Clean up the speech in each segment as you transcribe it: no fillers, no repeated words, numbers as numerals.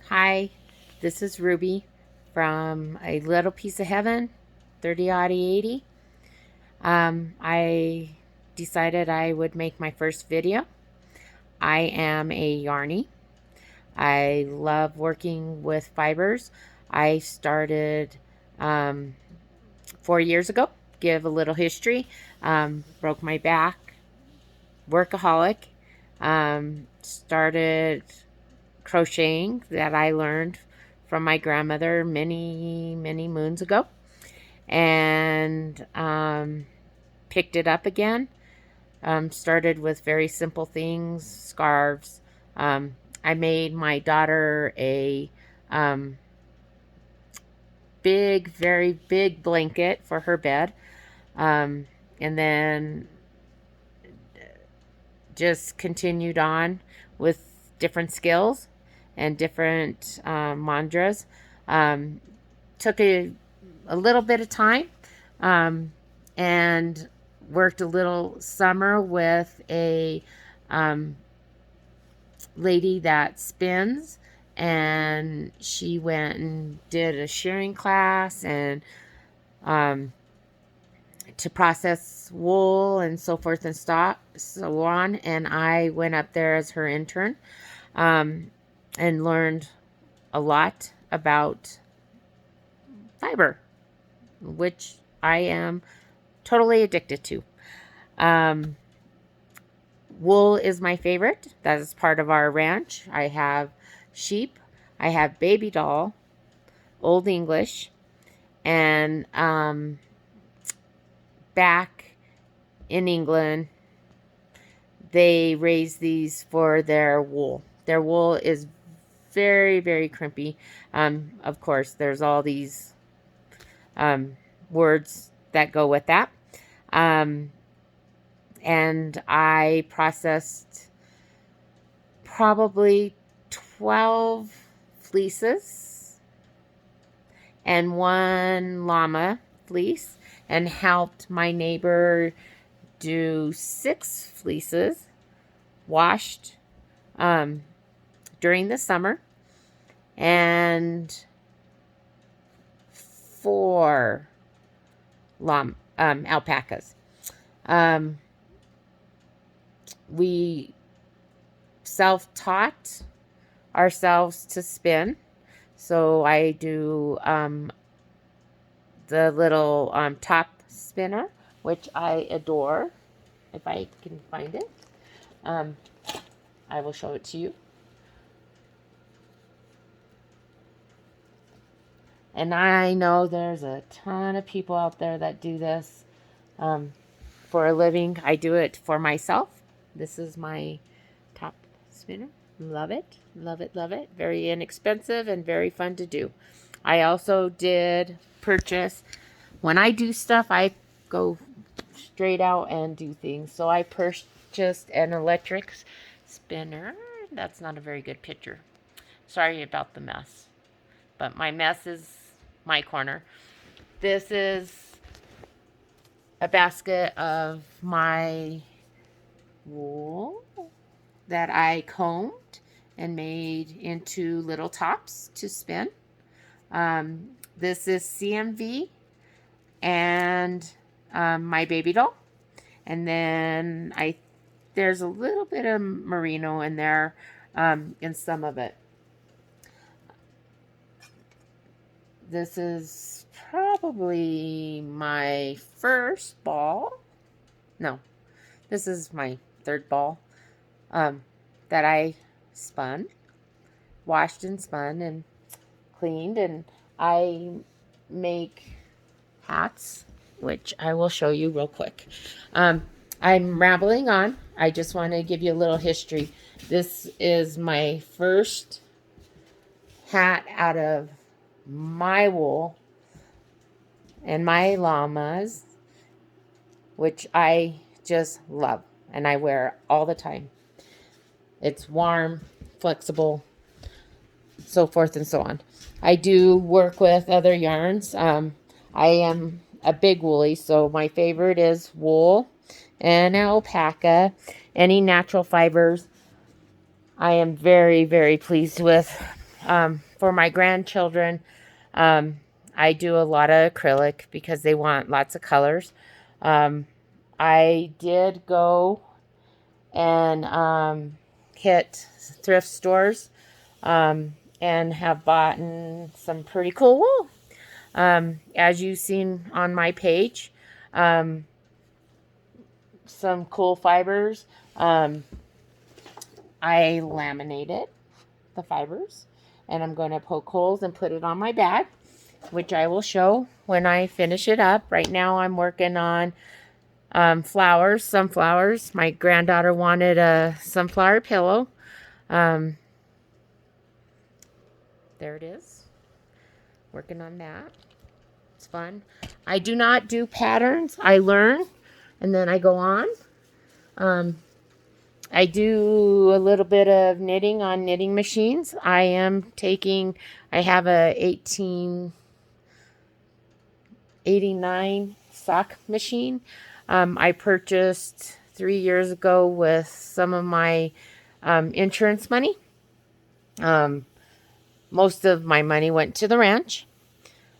Hi, this is Ruby from A Little Piece of Heaven, 30 80. I decided I would make my first video. I am a yarny. I love working with fibers. I started 4 years ago. Give a little history. Broke my back, workaholic. Started crocheting that I learned from my grandmother many moons ago, and picked it up again. Started with very simple things, scarves. I made my daughter a um, very big blanket for her bed, and then just continued on with different skills and different mantras. Um, Took a little bit of time, um, and worked a little summer with a um, lady that spins, and she went and did a shearing class and um, to process wool and so forth and so on. And I went up there as her intern, um, and learned a lot about fiber, which I am totally addicted to. Um, Wool is my favorite. That is part of our ranch. I have sheep. I have baby doll, Old English, and back in England, they raise these for their wool. Their wool is very crimpy. Of course, there's all these words that go with that. Um, and I processed probably 12 fleeces and one llama fleece, and helped my neighbor do 6 fleeces washed um, during the summer, and 4 alpacas. We self-taught ourselves to spin. So I do the little top spinner, which I adore. If I can find it, um, I will show it to you. And I know there's a ton of people out there that do this for a living. I do it for myself. This is my top spinner. Love it, love it, love it. Very inexpensive and very fun to do. I also did purchase, when I do stuff, I go straight out and do things. So I purchased an electric spinner. That's not a very good picture. Sorry about the mess. But my mess is my corner. This is a basket of my wool that I combed and made into little tops to spin. This is CMV and my baby doll. And then there's a little bit of merino in there, in some of it. This is probably my first ball. No, this is my third ball that I spun, washed and spun and cleaned. And I make hats, which I will show you real quick. I'm rambling on. I just want to give you a little history. This is my first hat out of my wool and my llamas, which I just love and I wear all the time. It's warm, flexible, so forth and so on. I do work with other yarns. I am a big woolly, so my favorite is wool and alpaca. Any natural fibers I am very pleased with. For my grandchildren, I do a lot of acrylic because they want lots of colors. I did go and hit thrift stores and have bought some pretty cool wool. As you've seen on my page, some cool fibers. I laminated the fibers, and I'm going to poke holes and put it on my bag, which I will show when I finish it up. Right now I'm working on flowers, sunflowers. My granddaughter wanted a sunflower pillow. There it is. Working on that. It's fun. I do not do patterns. I learn and then I go on. I do a little bit of knitting on knitting machines. I have a 1889 sock machine. I purchased 3 years ago with some of my insurance money. Most of my money went to the ranch,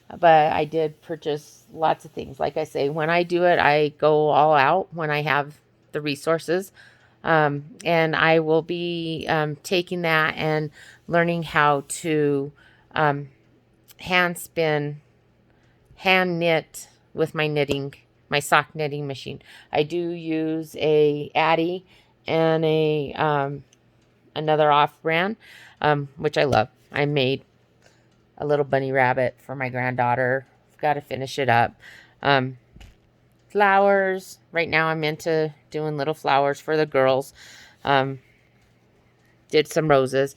but I did purchase lots of things. Like I say, when I do it, I go all out when I have the resources. And I will be taking that and learning how to hand spin, hand knit with my sock knitting machine. I do use a Addi and another off brand, which I love. I made a little bunny rabbit for my granddaughter. I've got to finish it up. Flowers. Right now I'm into doing little flowers for the girls. Did some roses.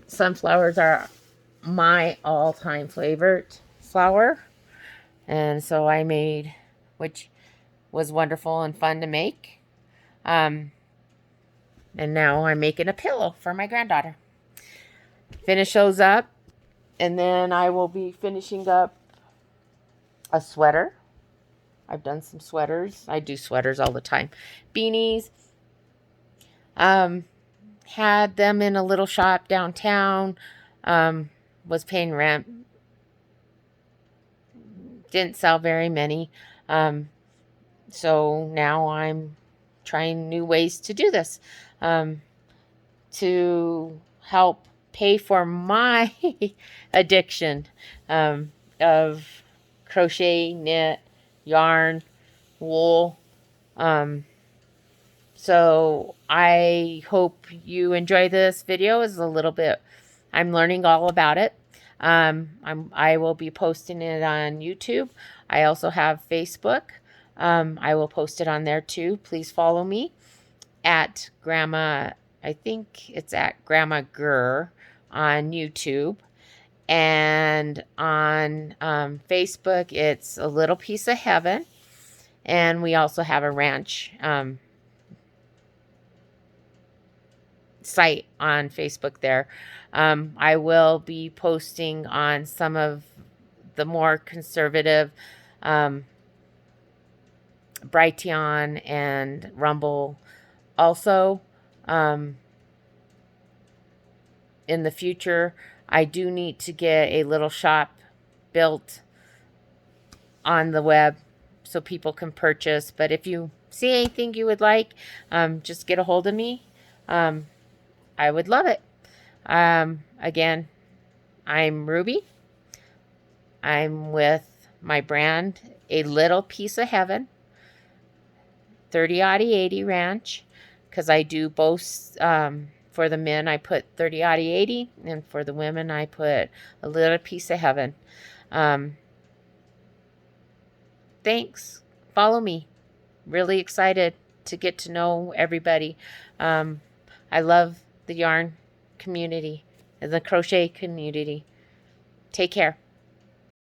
Sunflowers are my all-time favorite flower. And so I made, which was wonderful and fun to make. And now I'm making a pillow for my granddaughter. Finish those up. And then I will be finishing up a sweater. I've done some sweaters. I do sweaters all the time. Beanies. Had them in a little shop downtown. Was paying rent. Didn't sell very many. So now I'm trying new ways to do this. To help pay for my addiction of crochet, knit, yarn, wool. So I hope you enjoy this video. It's a little bit, I'm learning all about it. I will be posting it on YouTube. I also have Facebook. I will post it on there too. Please follow me at I think it's at Grandma Gur on YouTube. And on Facebook, it's A Little Piece of Heaven. And we also have a ranch site on Facebook there. I will be posting on some of the more conservative Brighteon and Rumble. Also, in the future, I do need to get a little shop built on the web so people can purchase. But if you see anything you would like, just get a hold of me. I would love it. Again, I'm Ruby. I'm with my brand, A Little Piece of Heaven, 30-80 Ranch, because I do both. For the men, I put 30-80, and for the women, I put A Little Piece of Heaven. Thanks. Follow me. Really excited to get to know everybody. I love the yarn community and the crochet community. Take care.